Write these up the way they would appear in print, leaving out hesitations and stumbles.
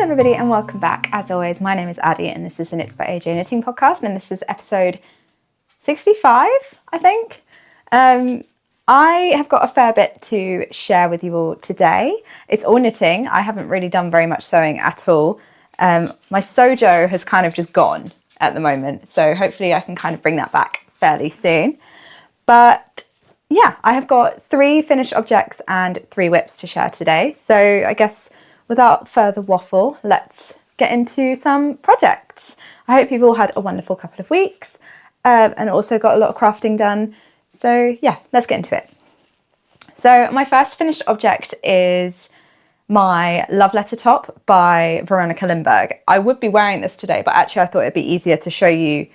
everybody and welcome back. As always, my name is Addie and this is the Knits by AJ Knitting podcast, and this is episode 65, I think. I have got a fair bit to share with you all today. It's all knitting. I haven't really done very much sewing at all. My Sojo has kind of just gone at the moment, so hopefully I can kind of bring that back fairly soon. But yeah, I have got 3 finished objects and 3 whips to share today. So I guess without further waffle, let's get into some projects. I hope you've all had a wonderful couple of weeks and also got a lot of crafting done. So yeah, let's get into it. So my first finished object is my love letter top by VERONIKA LINDBERG. I would be wearing this today, but actually I thought it'd be easier to show you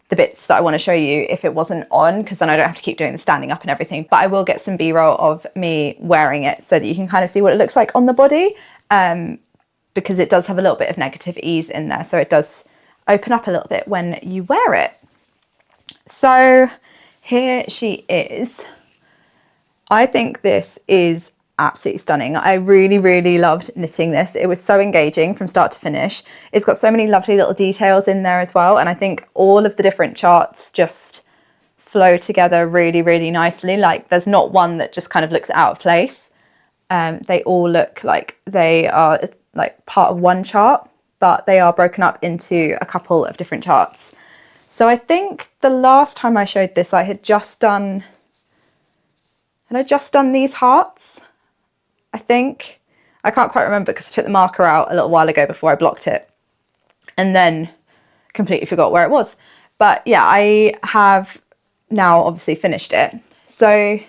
the bits that I want to show you if it wasn't on, because then I don't have to keep doing the standing up and everything. But I will get some B-roll of me wearing it so that you can kind of see what it looks like on the body, because it does have a little bit of negative ease in there, so it does open up a little bit when you wear it. So here she is. I think this is absolutely stunning. I really loved knitting this. It was so engaging from start to finish. It's got so many lovely little details in there as well, and I think all of the different charts just flow together really nicely. Like there's not one that just kind of looks out of place. They all look like they are like part of one chart, but they are broken up into a couple of different charts. So I think the last time I showed this I had just done these hearts, I think. I can't quite remember because I took the marker out a little while ago before I blocked it and then completely forgot where it was. But yeah, I have now obviously finished it. So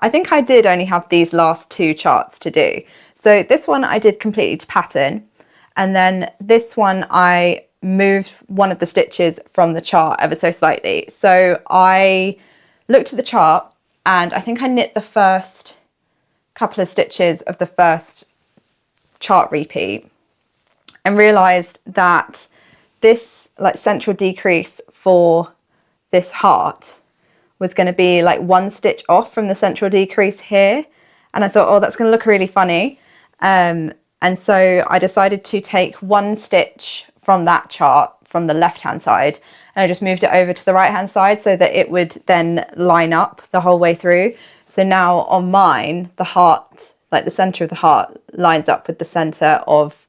I think I did only have these last 2 charts to do. So this one I did completely to pattern, and then this one I moved one of the stitches from the chart ever so slightly. So I looked at the chart and I think I knit the first couple of stitches of the first chart repeat and realised that this like central decrease for this heart was going to be like 1 stitch off from the central decrease here, and I thought, oh, that's going to look really funny, and so I decided to take 1 stitch from that chart from the left hand side and I just moved it over to the right hand side so that it would then line up the whole way through. So now on mine, the heart, like the center of the heart, lines up with the center of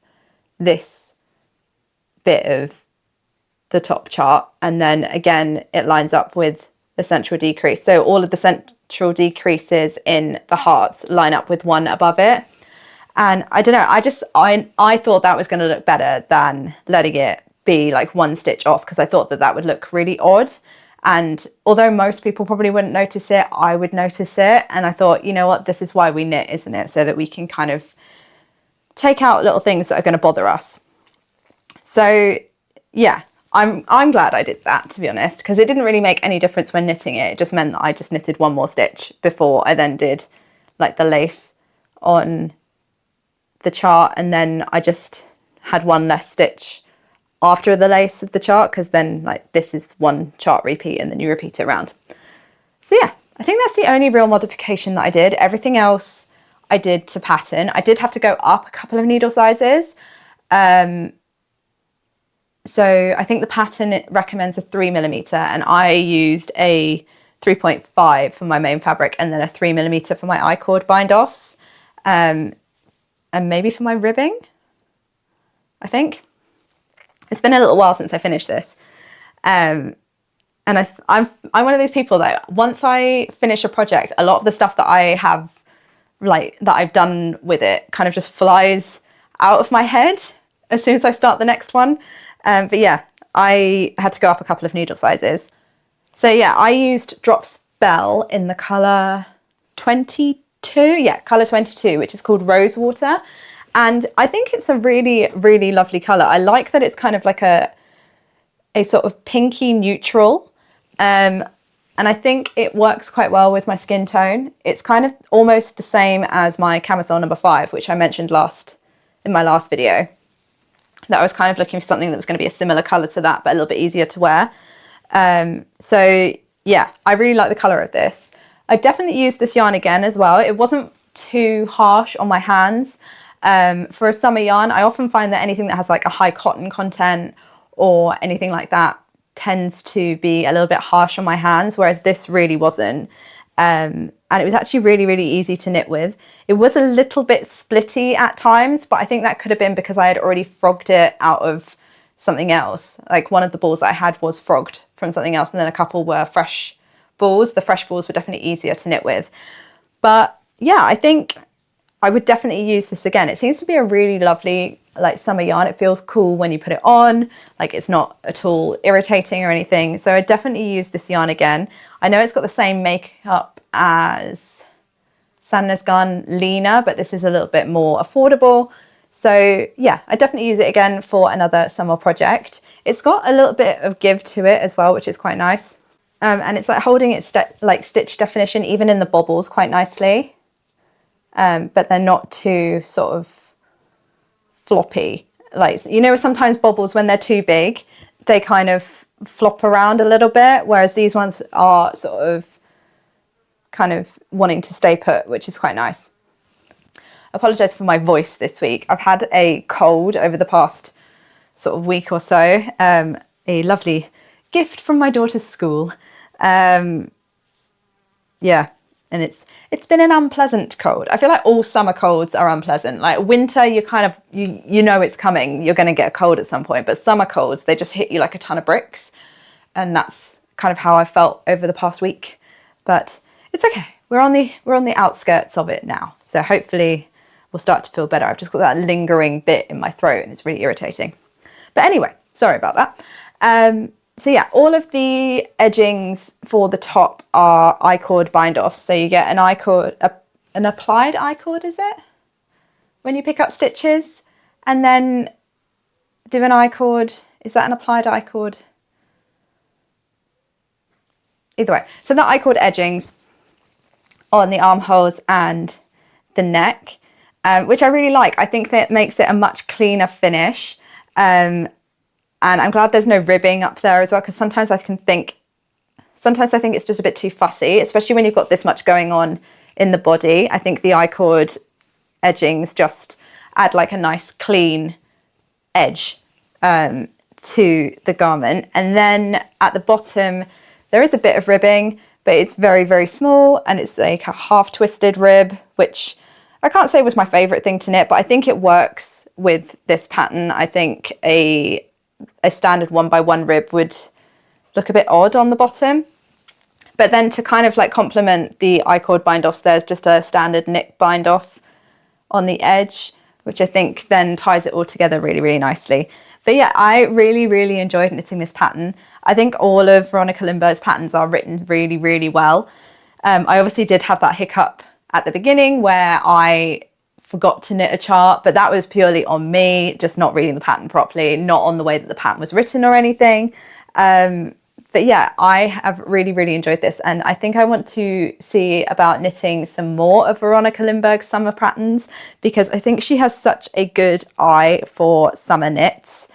this bit of the top chart, and then again it lines up with the central decrease. So all of the central decreases in the hearts line up with one above it. And I don't know, I thought that was going to look better than letting it be like 1 stitch off, because I thought that that would look really odd. And although most people probably wouldn't notice it, I would notice it. And I thought, you know what, this is why we knit, isn't it? So that we can kind of take out little things that are going to bother us. So yeah, I'm glad I did that, to be honest, because it didn't really make any difference when knitting it. It just meant that I just knitted 1 more stitch before I then did like the lace on the chart, and then I just had 1 less stitch after the lace of the chart, because then like this is 1 chart repeat and then you repeat it around. So yeah, I think that's the only real modification that I did. Everything else I did to pattern. I did have to go up a couple of needle sizes. So I think the pattern, it recommends a 3mm, and I used a 3.5 for my main fabric and then a 3mm for my I-cord bind offs, and maybe for my ribbing, I think. It's been a little while since I finished this. And I'm one of these people that once I finish a project, a lot of the stuff that I have, like that I've done with it, kind of just flies out of my head as soon as I start the next one. But yeah, I had to go up a couple of needle sizes. So yeah, I used Drop Spell in the colour 22. Yeah, colour 22, which is called Rosewater. And I think it's a really lovely colour. I like that it's kind of like a sort of pinky neutral. And I think it works quite well with my skin tone. It's kind of almost the same as my camisole number 5, which I mentioned in my last video. That I was kind of looking for something that was going to be a similar colour to that, but a little bit easier to wear. So yeah, I really like the colour of this. I definitely used this yarn again as well. It wasn't too harsh on my hands. For a summer yarn, I often find that anything that has like a high cotton content or anything like that tends to be a little bit harsh on my hands, whereas this really wasn't. And it was actually really, really easy to knit with. It was a little bit splitty at times, but I think that could have been because I had already frogged it out of something else. Like one of the balls that I had was frogged from something else, and then a couple were fresh balls. The fresh balls were definitely easier to knit with. But yeah, I think I would definitely use this again. It seems to be a really lovely like summer yarn. It feels cool when you put it on, like it's not at all irritating or anything. So I definitely use this yarn again. I know it's got the same makeup as Sanna's Gun Lena, but this is a little bit more affordable. So yeah, I definitely use it again for another summer project. It's got a little bit of give to it as well, which is quite nice. And it's like holding its like stitch definition even in the bobbles quite nicely. But they're not too sort of floppy. Like, you know, sometimes bobbles, when they're too big, they kind of flop around a little bit, whereas these ones are sort of kind of wanting to stay put, which is quite nice. Apologise for my voice this week. I've had a cold over the past sort of week or so. A lovely gift from my daughter's school. Yeah. And it's been an unpleasant cold. I feel like all summer colds are unpleasant. Like winter, you kind of, you know it's coming. You're going to get a cold at some point. But summer colds, they just hit you like a ton of bricks. And that's kind of how I felt over the past week. But it's okay. We're on the outskirts of it now. So hopefully we'll start to feel better. I've just got that lingering bit in my throat and it's really irritating. But anyway, sorry about that. So yeah, all of the edgings for the top are I-cord bind offs. So you get an I-cord, an applied I-cord, is it? When you pick up stitches and then do an I-cord. Is that an applied I-cord? Either way. So the I-cord edgings on the armholes and the neck, which I really like. I think that makes it a much cleaner finish. And I'm glad there's no ribbing up there as well, because sometimes I think it's just a bit too fussy, especially when you've got this much going on in the body. I think the I-cord edgings just add like a nice clean edge to the garment. And then at the bottom, there is a bit of ribbing, but it's very, very small, and it's like a half twisted rib, which I can't say was my favorite thing to knit, but I think it works with this pattern. I think a standard 1x1 rib would look a bit odd on the bottom. But then to kind of like complement the I-cord bind offs, there's just a standard knit bind off on the edge, which I think then ties it all together really, really nicely. But yeah, I really, really enjoyed knitting this pattern. I think all of Veronika Lindberg's patterns are written really, really well. I obviously did have that hiccup at the beginning where I forgot to knit a chart, but that was purely on me, just not reading the pattern properly, not on the way that the pattern was written or anything. But yeah, I have really, really enjoyed this, and I think I want to see about knitting some more of Veronika Lindberg's summer patterns, because I think she has such a good eye for summer knits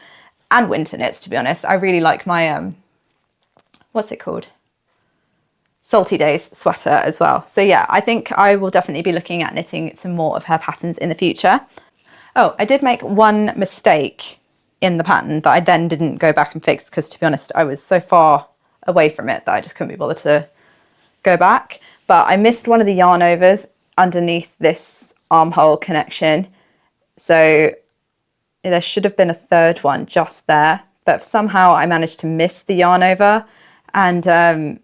and winter knits, to be honest. I really like my, what's it called? Salty Days sweater as well. So yeah, I think I will definitely be looking at knitting some more of her patterns in the future. Oh, I did make one mistake in the pattern that I then didn't go back and fix, because to be honest, I was so far away from it that I just couldn't be bothered to go back. But I missed one of the yarn overs underneath this armhole connection. So there should have been a third one just there, but somehow I managed to miss the yarn over. And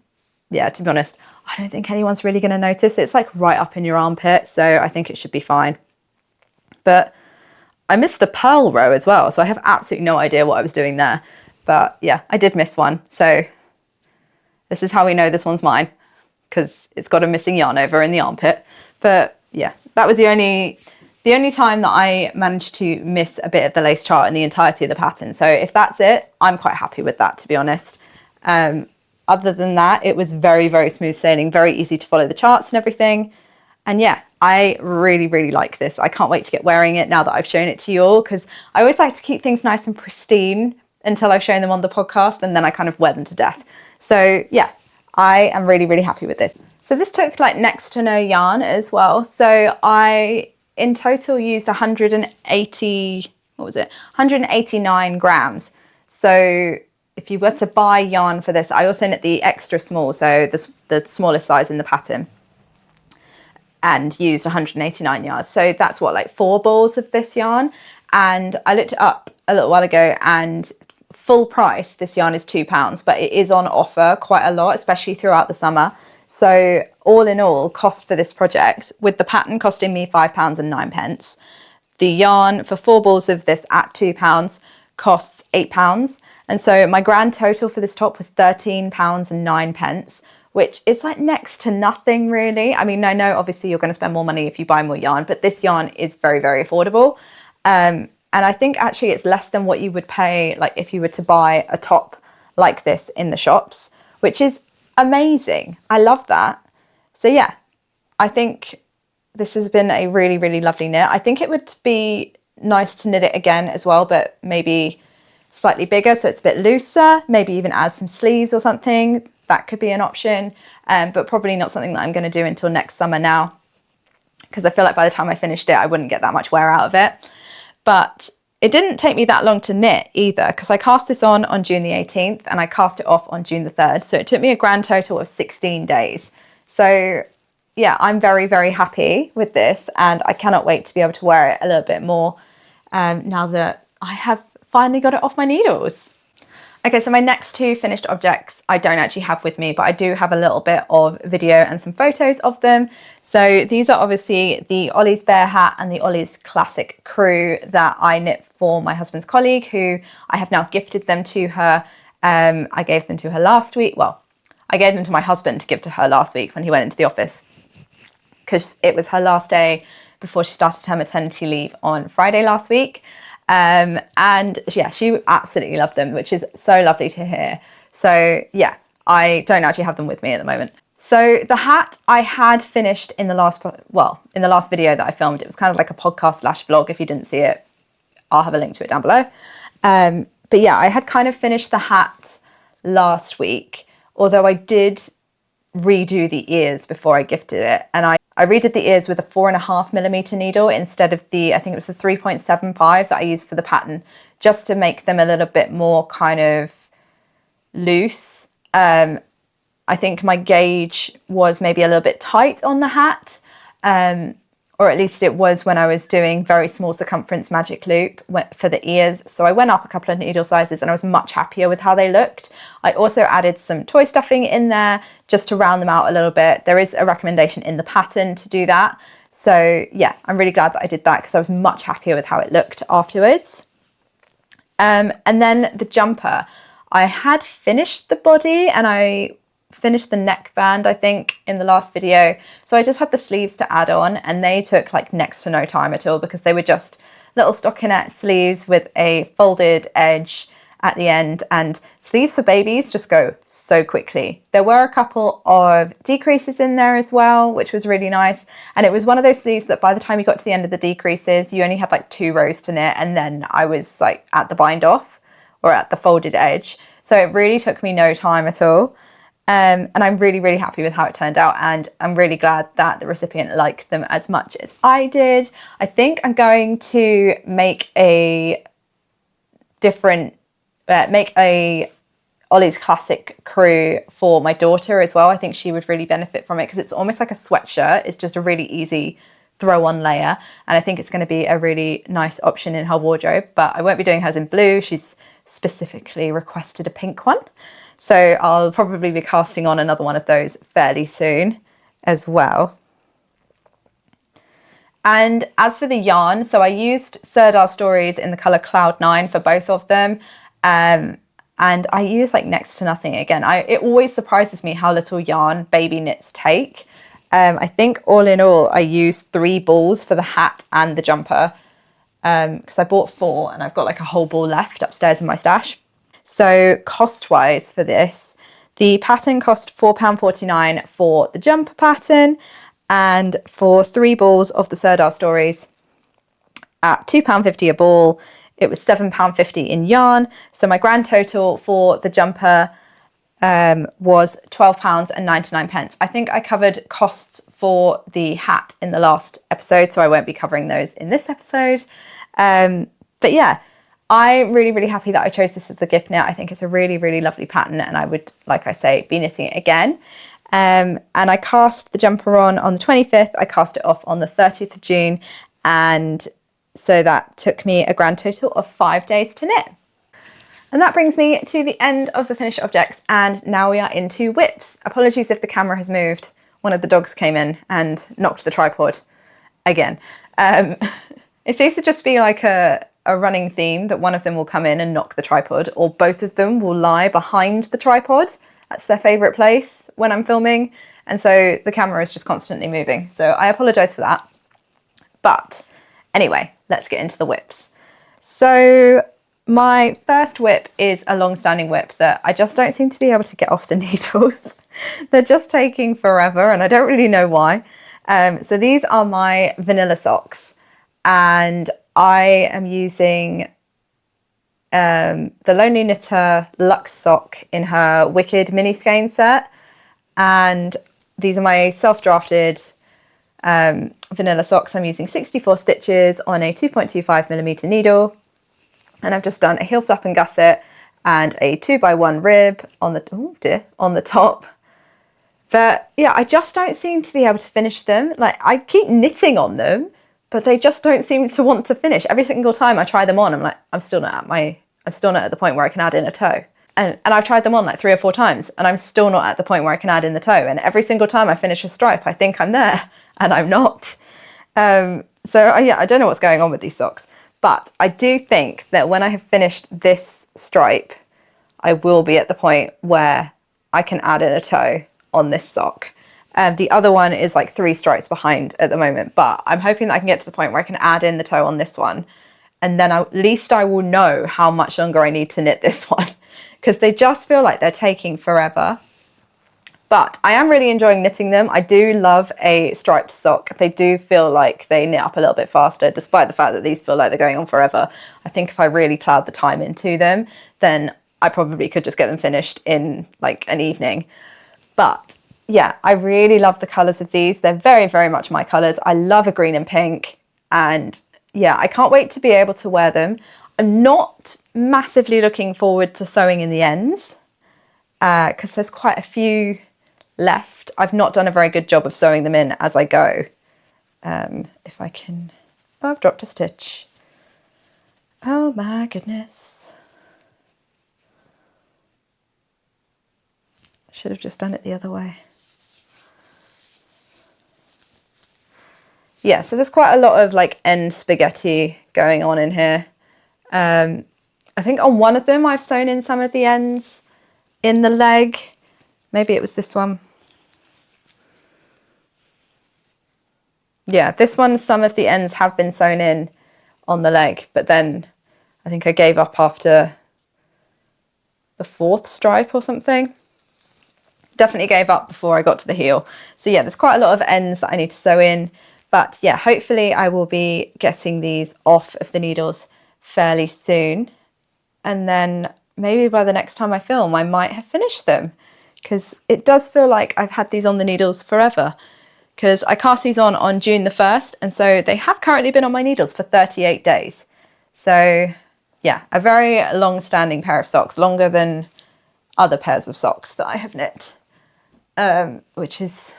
yeah, to be honest, I don't think anyone's really going to notice. It's like right up in your armpit, so I think it should be fine. But I missed the purl row as well, so I have absolutely no idea what I was doing there. But yeah, I did miss one. So this is how we know this one's mine, because it's got a missing yarn over in the armpit. But yeah, that was the only time that I managed to miss a bit of the lace chart in the entirety of the pattern. So if that's it, I'm quite happy with that, to be honest. Other than that, it was very, very smooth sailing, very easy to follow the charts and everything. And yeah, I really, really like this. I can't wait to get wearing it now that I've shown it to you all, because I always like to keep things nice and pristine until I've shown them on the podcast, and then I kind of wear them to death. So yeah, I am really, really happy with this. So this took like next to no yarn as well. So I in total used 189 grams. So if you were to buy yarn for this, I also knit the extra small, so the smallest size in the pattern, and used 189 yards. So that's what, like 4 balls of this yarn. And I looked it up a little while ago, and full price, this yarn is £2, but it is on offer quite a lot, especially throughout the summer. So all in all, cost for this project, with the pattern costing me £5.09, the yarn for 4 balls of this at £2 costs £8. And so my grand total for this top was £13.09, which is like next to nothing really. I mean, I know obviously you're going to spend more money if you buy more yarn, but this yarn is very, very affordable. And I think actually it's less than what you would pay like if you were to buy a top like this in the shops, which is amazing. I love that. So yeah, I think this has been a really, really lovely knit. I think it would be nice to knit it again as well, but maybe slightly bigger so it's a bit looser, maybe even add some sleeves or something. That could be an option, but probably not something that I'm going to do until next summer now, because I feel like by the time I finished it, I wouldn't get that much wear out of it. But it didn't take me that long to knit either, because I cast this on June the 18th and I cast it off on June the 3rd. So it took me a grand total of 16 days. So yeah, I'm very, very happy with this, and I cannot wait to be able to wear it a little bit more now that I have finally got it off my needles. Okay, so my next 2 finished objects I don't actually have with me, but I do have a little bit of video and some photos of them. So these are obviously the Ollie's Bear Hat and the Ollie's Classic Crew that I knit for my husband's colleague, who I have now gifted them to her. I gave them to her last week. Well, I gave them to my husband to give to her last week when he went into the office, because it was her last day before she started her maternity leave on Friday last week. And yeah, she absolutely loved them, which is so lovely to hear. So yeah, I don't actually have them with me at the moment. So the hat I had finished in the last video that I filmed. It was kind of like a podcast / vlog. If you didn't see it, I'll have a link to it down below. But yeah, I had kind of finished the hat last week, although I did redo the ears before I gifted it. And I redid the ears with a 4.5mm needle instead of I think it was the 3.75 that I used for the pattern, just to make them a little bit more kind of loose. I think my gauge was maybe a little bit tight on the hat, or at least it was when I was doing very small circumference magic loop for the ears. So I went up a couple of needle sizes and I was much happier with how they looked. I also added some toy stuffing in there just to round them out a little bit. There is a recommendation in the pattern to do that. So yeah, I'm really glad that I did that, because I was much happier with how it looked afterwards. And then the jumper, I had finished the body and I finished the neckband, I think, in the last video. So I just had the sleeves to add on, and they took like next to no time at all, because they were just little stockinette sleeves with a folded edge at the end, and sleeves for babies just go so quickly. There were a couple of decreases in there as well, which was really nice. And it was one of those sleeves that by the time you got to the end of the decreases, you only had like 2 rows to knit, and then I was like at the bind off or at the folded edge. So it really took me no time at all. And I'm really, really happy with how it turned out, and I'm really glad that the recipient liked them as much as I did. I think I'm going to make a Ollie's Classic Crew for my daughter as well. I think she would really benefit from it, because it's almost like a sweatshirt. It's just a really easy throw on layer, and I think it's going to be a really nice option in her wardrobe. But I won't be doing hers in blue. She's specifically requested a pink one. So I'll probably be casting on another one of those fairly soon as well. And as for the yarn, so I used Serdar Stories in the colour Cloud 9 for both of them. And I use like next to nothing again. It always surprises me how little yarn baby knits take. I think all in all, I used 3 balls for the hat and the jumper, because I bought 4 and I've got like a whole ball left upstairs in my stash. So cost-wise for this, the pattern cost £4.49 for the jumper pattern, and for 3 balls of the Serdar Stories at £2.50 a ball, it was £7.50 in yarn. So my grand total for the jumper was £12.99. I think I covered costs for the hat in the last episode, so I won't be covering those in this episode. But yeah, I'm really, really happy that I chose this as the gift knit. I think it's a really, really lovely pattern, and I would, like I say, be knitting it again. And I cast the jumper on the 25th. I cast it off on the 30th of June. And so that took me a grand total of 5 days to knit. And that brings me to the end of the finished objects. And now we are into whips. Apologies if the camera has moved. One of the dogs came in and knocked the tripod again. It seems to just be like a running theme that one of them will come in and knock the tripod, or both of them will lie behind the tripod. That's their favourite place when I'm filming. And so the camera is just constantly moving. So I apologise for that. But anyway, let's get into the whips. So my first whip is a long-standing whip that I just don't seem to be able to get off the needles. They're just taking forever and I don't really know why. So these are my vanilla socks, and I am using the Lonely Knitter Luxe sock in her Wicked mini skein set, and these are my self-drafted vanilla socks. I'm using 64 stitches on a 2.25mm needle, and I've just done a heel flap and gusset and a 2x1 rib on the top. But yeah, I just don't seem to be able to finish them. Like, I keep knitting on them, but they just don't seem to want to finish. Every single time I try them on, I'm like, I'm still not at the point where I can add in a toe. And I've tried them on like 3 or 4 times, and I'm still not at the point where I can add in the toe. And every single time I finish a stripe, I think I'm there, and I'm not. Yeah, I don't know what's going on with these socks. But I do think that when I have finished this stripe, I will be at the point where I can add in a toe on this sock. The other one is like 3 stripes behind at the moment, but I'm hoping that I can get to the point where I can add in the toe on this one, and then at least I will know how much longer I need to knit this one, because they just feel like they're taking forever. But I am really enjoying knitting them. I do love a striped sock. They do feel like they knit up a little bit faster, despite the fact that these feel like they're going on forever. I think if I really ploughed the time into them, then I probably could just get them finished in like an evening. But yeah, I really love the colours of these. They're very, very much my colours. I love a green and pink, and yeah, I can't wait to be able to wear them. I'm not massively looking forward to sewing in the ends because there's quite a few left. I've not done a very good job of sewing them in as I go. If I can... Oh, I've dropped a stitch. Oh my goodness. I should have just done it the other way. Yeah, so there's quite a lot of like end spaghetti going on in here. I think on one of them I've sewn in some of the ends in the leg. Maybe it was this one. Yeah, this one, some of the ends have been sewn in on the leg, but then I think I gave up after the 4th stripe or something. Definitely gave up before I got to the heel. So yeah, there's quite a lot of ends that I need to sew in. But yeah, hopefully I will be getting these off of the needles fairly soon. And then maybe by the next time I film, I might have finished them, because it does feel like I've had these on the needles forever, because I cast these on June the 1st. And so they have currently been on my needles for 38 days. So yeah, a very long-standing pair of socks, longer than other pairs of socks that I have knit, which is...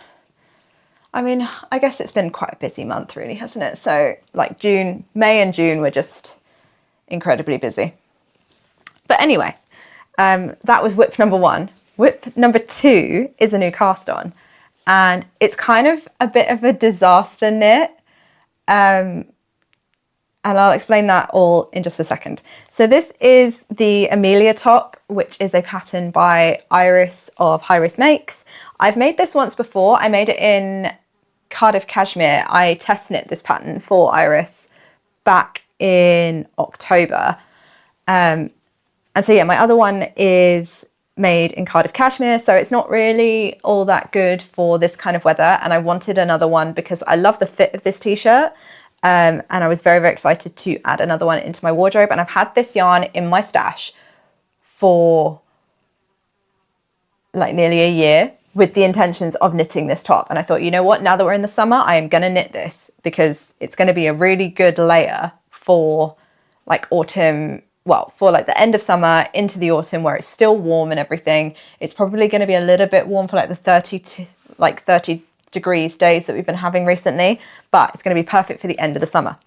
I mean, I guess it's been quite a busy month really, hasn't it? So like May and June were just incredibly busy. But anyway, that was whip number 1. Whip number 2 is a new cast on, and it's kind of a bit of a disaster knit. And I'll explain that all in just a second. So this is the Amelia top, which is a pattern by Iris of HIRIS Makes. I've made this once before. I made it in Cardiff Cashmere. I test knit this pattern for Iris back in October. And so yeah, my other one is made in Cardiff Cashmere, so it's not really all that good for this kind of weather. And I wanted another one because I love the fit of this t-shirt. And I was very, very excited to add another one into my wardrobe. And I've had this yarn in my stash for like nearly a year. with the intentions of knitting this top. And I thought, you know what, now that we're in the summer, I am going to knit this because it's going to be a really good layer for like autumn, well, for like the end of summer into the autumn where it's still warm and everything. It's probably going to be a little bit warm for like the 30 degrees days that we've been having recently, but it's going to be perfect for the end of the summer.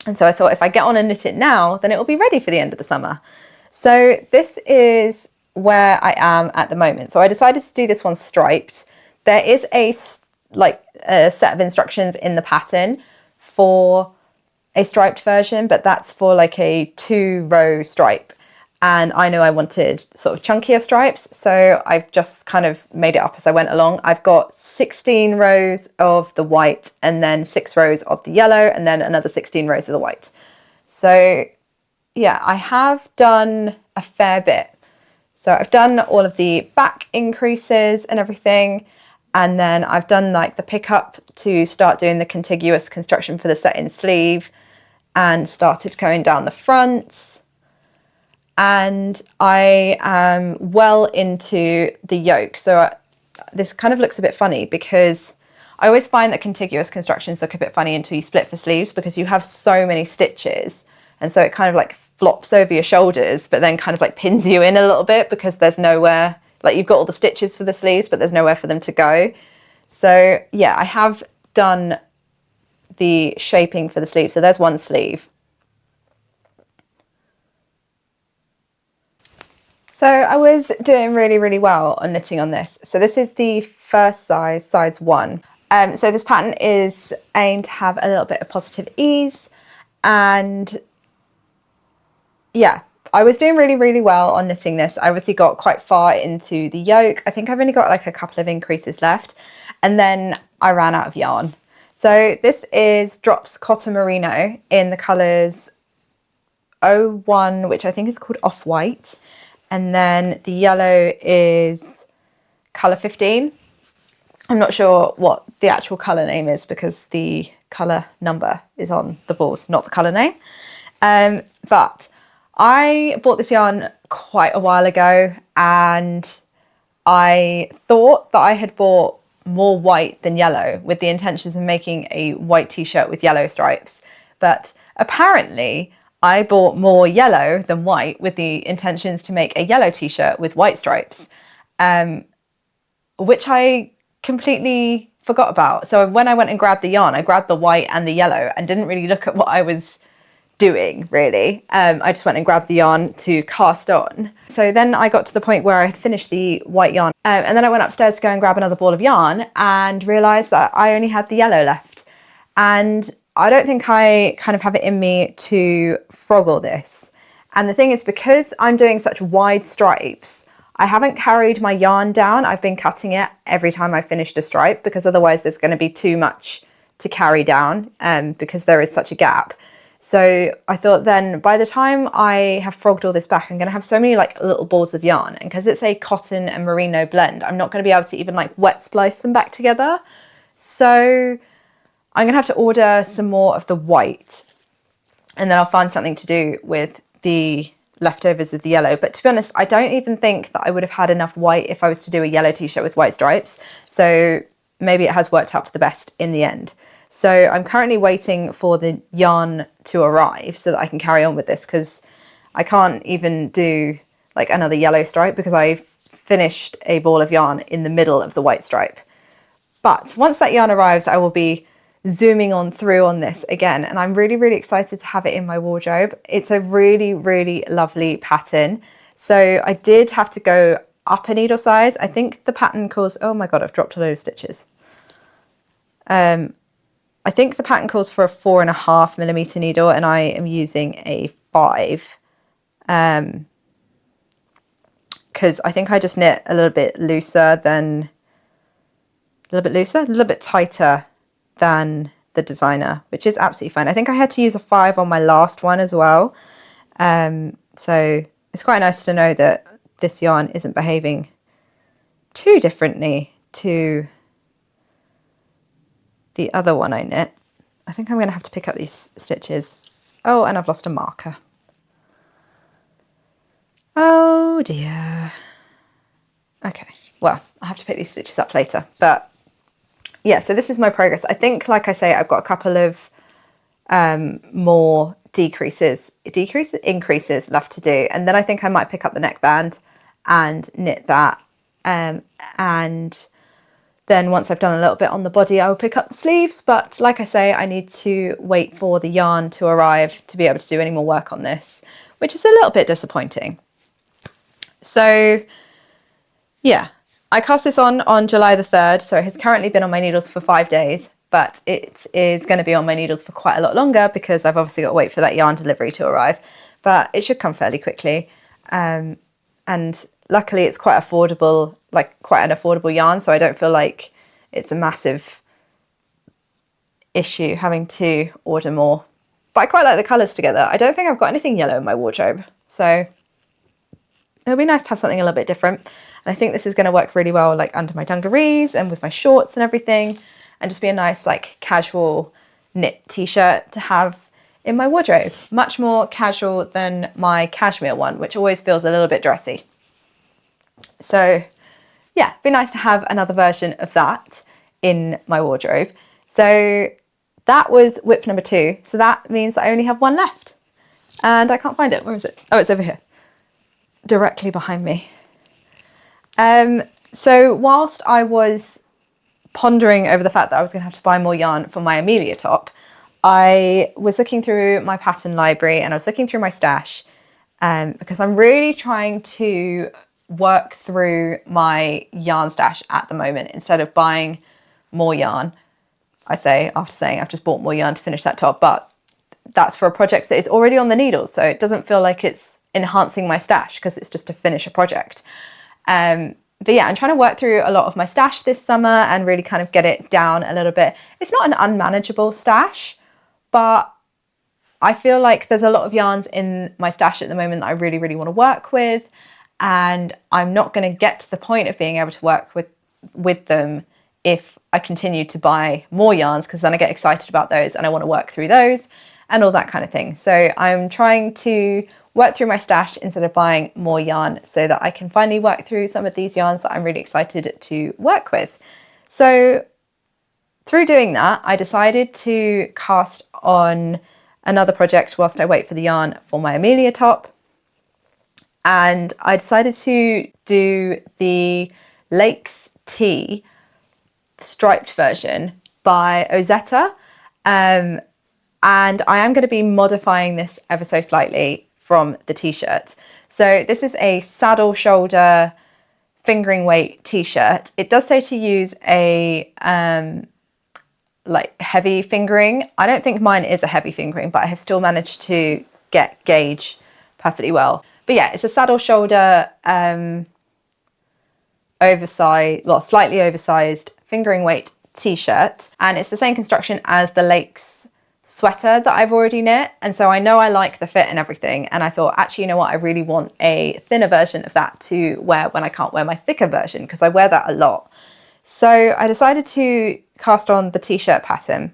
And so I thought if I get on and knit it now, then it will be ready for the end of the summer. So this is where I am at the moment. So I decided to do this one striped. There is a set of instructions in the pattern for a striped version, but that's for like a 2-row stripe. And I know I wanted sort of chunkier stripes, so I've just kind of made it up as I went along. I've got 16 rows of the white and then 6 rows of the yellow and then another 16 rows of the white. So yeah, I have done a fair bit. So I've done all of the back increases and everything. And then I've done like the pickup to start doing the contiguous construction for the set-in sleeve and started going down the fronts. And I am well into the yoke. So this kind of looks a bit funny because I always find that contiguous constructions look a bit funny until you split for sleeves because you have so many stitches. And so it kind of like flops over your shoulders, but then kind of like pins you in a little bit because there's nowhere, like you've got all the stitches for the sleeves, but there's nowhere for them to go. So yeah, I have done the shaping for the sleeve. So there's one sleeve. So I was doing really, really well on knitting on this. So this is the first size, size 1. So this pattern is aimed to have a little bit of positive ease, and yeah, I was doing really, really well on knitting this. I obviously got quite far into the yoke. I think I've only got like a couple of increases left, and then I ran out of yarn. So this is Drops Cotton Merino in the colours 01, which I think is called Off-White, and then the yellow is colour 15. I'm not sure what the actual colour name is because the colour number is on the balls, not the colour name. But I bought this yarn quite a while ago and I thought that I had bought more white than yellow with the intentions of making a white t-shirt with yellow stripes. But apparently I bought more yellow than white with the intentions to make a yellow t-shirt with white stripes, which I completely forgot about. So when I went and grabbed the yarn, I grabbed the white and the yellow and didn't really look at what I was doing really. I just went and grabbed the yarn to cast on. So then I got to the point where I had finished the white yarn and then I went upstairs to go and grab another ball of yarn and realised that I only had the yellow left. And I don't think I kind of have it in me to froggle this. And the thing is, because I'm doing such wide stripes, I haven't carried my yarn down. I've been cutting it every time I finished a stripe because otherwise there's going to be too much to carry down because there is such a gap. So I thought then by the time I have frogged all this back, I'm going to have so many like little balls of yarn. And because it's a cotton and merino blend, I'm not going to be able to even like wet splice them back together. So I'm going to have to order some more of the white and then I'll find something to do with the leftovers of the yellow. But to be honest, I don't even think that I would have had enough white if I was to do a yellow t-shirt with white stripes. So maybe it has worked out for the best in the end. So I'm currently waiting for the yarn to arrive so that I can carry on with this because I can't even do like another yellow stripe because I've finished a ball of yarn in the middle of the white stripe. But once that yarn arrives, I will be zooming on through on this again. And I'm really, really excited to have it in my wardrobe. It's a really, really lovely pattern. So I did have to go up a needle size. I think the pattern calls, oh my God, I've dropped a load of stitches. I think the pattern calls for a 4.5mm needle and I am using a 5 because I think I just knit a little bit looser than, a little bit tighter than the designer, which is absolutely fine. I think I had to use a 5 on my last one as well. So it's quite nice to know that this yarn isn't behaving too differently to the other one I knit. I think I'm going to have to pick up these stitches. Oh, and I've lost a marker. Oh dear. Okay, well, I have to pick these stitches up later, but yeah, so this is my progress. I think, like I say, I've got a couple of more increases left to do, and then I think I might pick up the neckband and knit that, and then once I've done a little bit on the body, I will pick up the sleeves. But like I say, I need to wait for the yarn to arrive to be able to do any more work on this, which is a little bit disappointing. So yeah, I cast this on July the 3rd, so it has currently been on my needles for 5 days, but it is going to be on my needles for quite a lot longer because I've obviously got to wait for that yarn delivery to arrive, but it should come fairly quickly. And luckily it's quite affordable, like quite an affordable yarn, so I don't feel like it's a massive issue having to order more. But I quite like the colours together. I don't think I've got anything yellow in my wardrobe, so it'll be nice to have something a little bit different. And I think this is going to work really well like under my dungarees and with my shorts and everything, and just be a nice like casual knit t-shirt to have in my wardrobe. Much more casual than my cashmere one, which always feels a little bit dressy. So yeah, it'd be nice to have another version of that in my wardrobe. So that was whip number 2. So that means I only have one left, and I can't find it. Where is it? Oh, it's over here, directly behind me. So whilst I was pondering over the fact that I was going to have to buy more yarn for my Amelia top, I was looking through my pattern library and I was looking through my stash, because I'm really trying to work through my yarn stash at the moment instead of buying more yarn. I say after saying I've just bought more yarn to finish that top, but that's for a project that is already on the needles, so it doesn't feel like it's enhancing my stash because it's just to finish a project. But yeah, I'm trying to work through a lot of my stash this summer and really kind of get it down a little bit. It's not an unmanageable stash, but I feel like there's a lot of yarns in my stash at the moment that I really, really want to work with, and I'm not going to get to the point of being able to work with them if I continue to buy more yarns, because then I get excited about those and I want to work through those and all that kind of thing. So I'm trying to work through my stash instead of buying more yarn so that I can finally work through some of these yarns that I'm really excited to work with. So through doing that, I decided to cast on another project whilst I wait for the yarn for my Amelia top. And I decided to do the Lakes Tea striped version by OZETTA. And I am going to be modifying this ever so slightly from the t-shirt. So this is a saddle shoulder fingering weight t-shirt. It does say to use a like heavy fingering. I don't think mine is a heavy fingering, but I have still managed to get gauge perfectly well. But yeah, it's a saddle shoulder slightly oversized fingering weight t-shirt, and it's the same construction as the Lakes sweater that I've already knit, and so I know I like the fit and everything, and I thought, actually, you know what, I really want a thinner version of that to wear when I can't wear my thicker version, because I wear that a lot. So I decided to cast on the t-shirt pattern,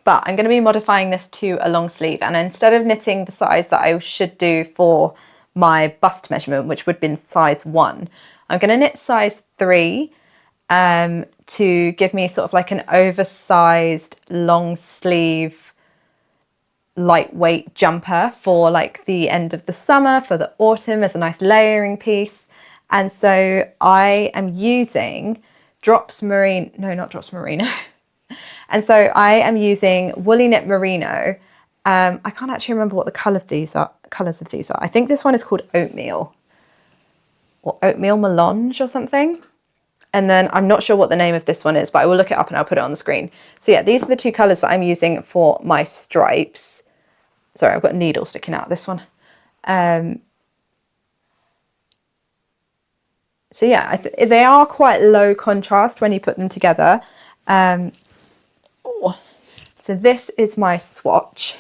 but I'm going to be modifying this to a long sleeve, and instead of knitting the size that I should do for my bust measurement, which would have been size 1, I'm going to knit size 3 to give me sort of like an oversized long sleeve lightweight jumper for like the end of the summer, for the autumn, as a nice layering piece. And so I am using not Drops Merino. And so I am using Woolly Knit Merino. I can't actually remember what the colours of these are. I think this one is called Oatmeal, or Oatmeal Melange or something. And then I'm not sure what the name of this one is, but I will look it up and I'll put it on the screen. So yeah, these are the two colours that I'm using for my stripes. Sorry, I've got a needle sticking out of this one. So yeah, they are quite low contrast when you put them together. So this is my swatch.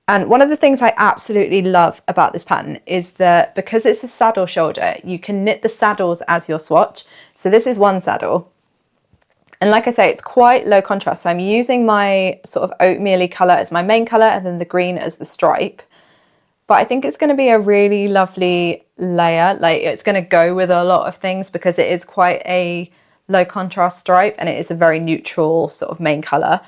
And one of the things I absolutely love about this pattern is that because it's a saddle shoulder, you can knit the saddles as your swatch. So this is one saddle. And like I say, it's quite low contrast. So I'm using my sort of oatmeal-y colour as my main colour, and then the green as the stripe. but I think it's going to be a really lovely layer. Like, it's going to go with a lot of things because it is quite a low contrast stripe and it is a very neutral sort of main colour.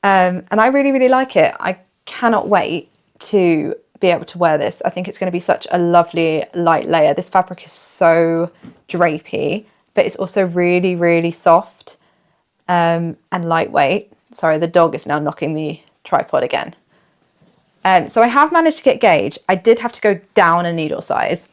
And I really, really like it. I cannot wait to be able to wear this. I think it's going to be such a lovely light layer. This fabric is so drapey, but it's also really, really soft and lightweight. Sorry, the dog is now knocking the tripod again. So I have managed to get gauge. I did have to go down a needle size.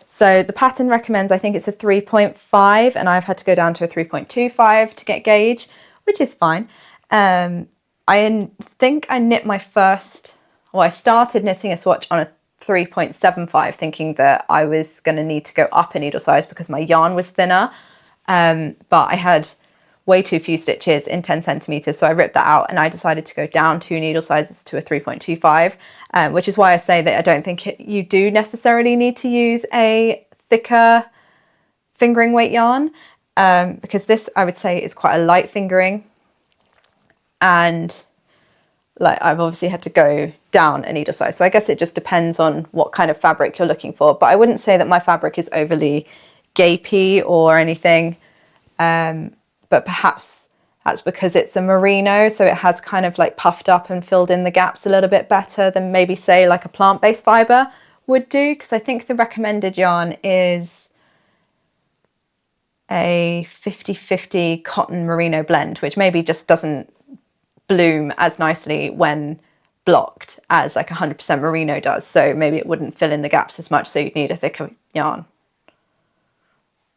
So the pattern recommends, I think it's a 3.5 and I've had to go down to a 3.25 to get gauge, which is fine. I think I knit my first, well, I started knitting a swatch on a 3.75 thinking that I was going to need to go up a needle size because my yarn was thinner. But I had way too few stitches in 10 centimeters. So I ripped that out and I decided to go down 2 needle sizes to a 3.25, which is why I say that I don't think you do necessarily need to use a thicker fingering weight yarn, because this, I would say, is quite a light fingering. And like, I've obviously had to go down a needle size. So I guess it just depends on what kind of fabric you're looking for. But I wouldn't say that my fabric is overly gapey or anything. But perhaps that's because it's a merino, so it has kind of like puffed up and filled in the gaps a little bit better than maybe say like a plant-based fibre would do, because I think the recommended yarn is a 50-50 cotton merino blend, which maybe just doesn't bloom as nicely when blocked as like 100% merino does, so maybe it wouldn't fill in the gaps as much, so you'd need a thicker yarn.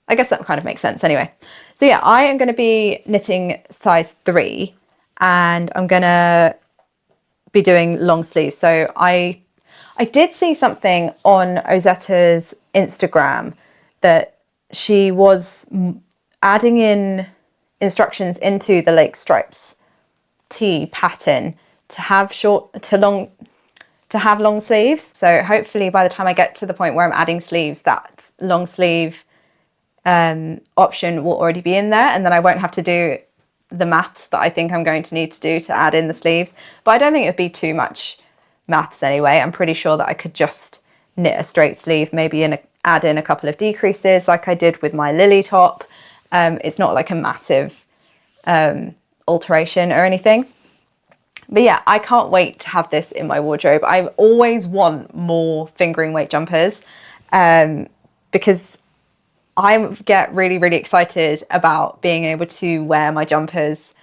I guess that kind of makes sense anyway. So yeah, I am going to be knitting size 3 and I'm going to be doing long sleeves. So I did see something on OZETTA's Instagram that she was adding in instructions into the Lake Stripes tee pattern to have long sleeves. So hopefully by the time I get to the point where I'm adding sleeves, that long sleeve option will already be in there, and then I won't have to do the maths that I think I'm going to need to do to add in the sleeves. But I don't think it'd be too much maths anyway. I'm pretty sure that I could just knit a straight sleeve, maybe add in a couple of decreases like I did with my Lily top. It's not like a massive alteration or anything. But yeah, I can't wait to have this in my wardrobe. I always want more fingering weight jumpers because I get really, really excited about being able to wear my jumpers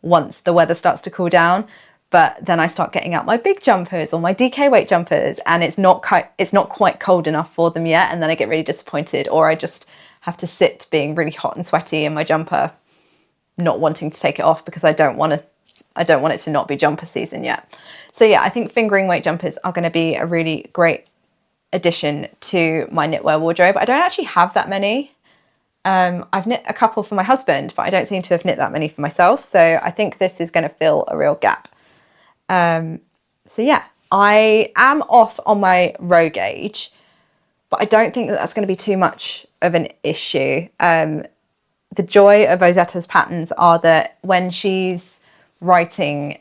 once the weather starts to cool down. But then I start getting out my big jumpers or my DK weight jumpers and it's not quite cold enough for them yet. And then I get really disappointed, or I just have to sit being really hot and sweaty in my jumper, not wanting to take it off because I don't want it to not be jumper season yet. So yeah, I think fingering weight jumpers are going to be a really great addition to my knitwear wardrobe. I don't actually have that many. I've knit a couple for my husband, but I don't seem to have knit that many for myself. So I think this is going to fill a real gap. So yeah, I am off on my row gauge, but I don't think that that's going to be too much of an issue. The joy of OZETTA's patterns are that when she's writing,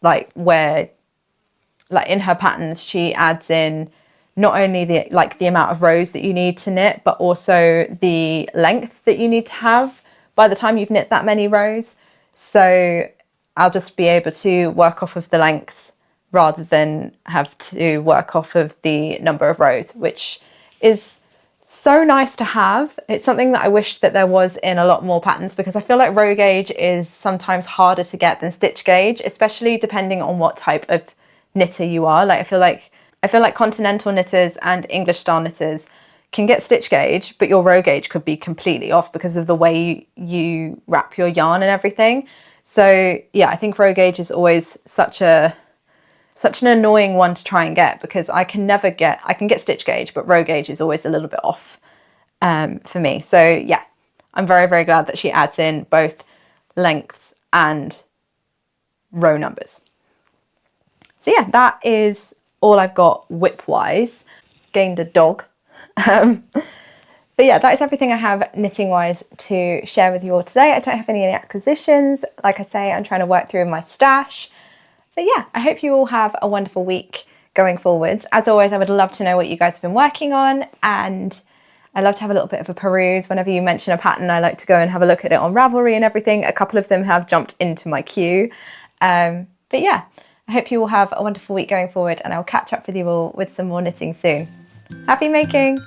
like in her patterns, she adds in not only the amount of rows that you need to knit, but also the length that you need to have by the time you've knit that many rows. So I'll just be able to work off of the lengths rather than have to work off of the number of rows, which is so nice to have. It's something that I wish that there was in a lot more patterns, because I feel like row gauge is sometimes harder to get than stitch gauge, especially depending on what type of knitter you are. Like I feel like continental knitters and English style knitters can get stitch gauge, but your row gauge could be completely off because of the way you wrap your yarn and everything. So yeah, I think row gauge is always such an annoying one to try and get, because I can get stitch gauge, but row gauge is always a little bit off for me. So yeah, I'm very, very glad that she adds in both lengths and row numbers. So yeah, that is all I've got whip wise. Gained a dog. But yeah, that is everything I have knitting wise to share with you all today. I don't have any acquisitions. Like I say, I'm trying to work through my stash But yeah, I hope you all have a wonderful week going forwards. As always, I would love to know what you guys have been working on, and I love to have a little bit of a peruse. Whenever you mention a pattern, I like to go and have a look at it on Ravelry and everything. A couple of them have jumped into my queue. But yeah, I hope you all have a wonderful week going forward, and I'll catch up with you all with some more knitting soon. Happy making!